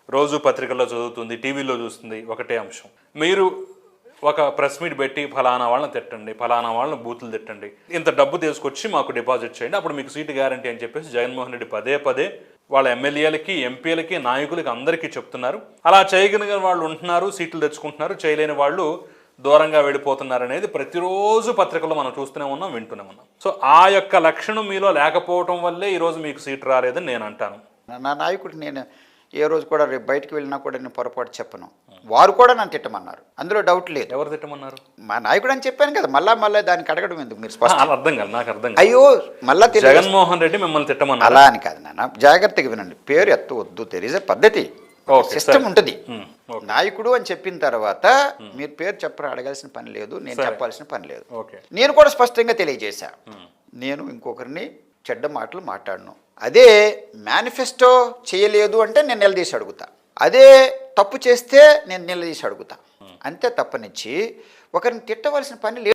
రోజు పత్రికల్లో చదువుతుంది, టీవీలో చూస్తుంది, ఒకటే అంశం. మీరు ఒక ప్రెస్ మీట్ పెట్టి ఫలానా వాళ్ళని తిట్టండి, ఫలానా వాళ్ళని బూతులు తిట్టండి, ఇంత డబ్బు తీసుకొచ్చి మాకు డిపాజిట్ చేయండి, అప్పుడు మీకు సీటు గ్యారంటీ అని చెప్పేసి జగన్మోహన్ రెడ్డి పదే పదే వాళ్ళ ఎమ్మెల్యేలకి, ఎంపీలకి, నాయకులకి అందరికీ చెప్తున్నారు. అలా చేయగలిగిన వాళ్ళు ఉంటున్నారు, సీట్లు తెచ్చుకుంటున్నారు, చేయలేని వాళ్ళు దూరంగా వెళ్ళిపోతున్నారు అనేది ప్రతిరోజు పత్రికల్లో మనం చూస్తూనే ఉన్నాం, వింటూనే ఉన్నాం. సో ఆ యొక్క లక్షణం మీలో లేకపోవటం వల్లే ఈరోజు మీకు సీటు రాలేదని నేను అంటాను. నా నాయకుడికి నేను ఏ రోజు కూడా రేపు బయటకు వెళ్ళినా కూడా నేను పొరపాటు చెప్పను. వారు కూడా నన్ను తిట్టమన్నారు, అందులో డౌట్ లేదు. ఎవరు తిట్టమన్నారు? మా నాయకుడు అని చెప్పాను కదా, మళ్ళా దానికి అడగడం ఎందుకు మీరు స్పష్టం? అర్థం కాదు, నాకు అర్థం కాదు. అయ్యో మళ్ళా జగన్మోహన్ రెడ్డి మిమ్మల్ని తిట్టమన్నారు అలా అని కాదు నాన్న, జాగ్రత్తగా వినండి. పేరు ఎత్తవద్దు, తెలిసే పద్ధతి, సిస్టమ్ ఉంటుంది. నాయకుడు అని చెప్పిన తర్వాత మీరు పేరు అడగాల్సిన పని లేదు, నేను చెప్పాల్సిన పని లేదు. నేను కూడా స్పష్టంగా తెలియజేశా, నేను ఇంకొకరిని చెడ్డ మాటలు మాట్లాడను. అదే మేనిఫెస్టో చేయలేదు అంటే నేను నిలదీసి అడుగుతా, అదే తప్పు చేస్తే నేను నిలదీసి అడుగుతా, అంతే తప్పనిచ్చి ఒకరిని తిట్టవలసిన పని లేదు.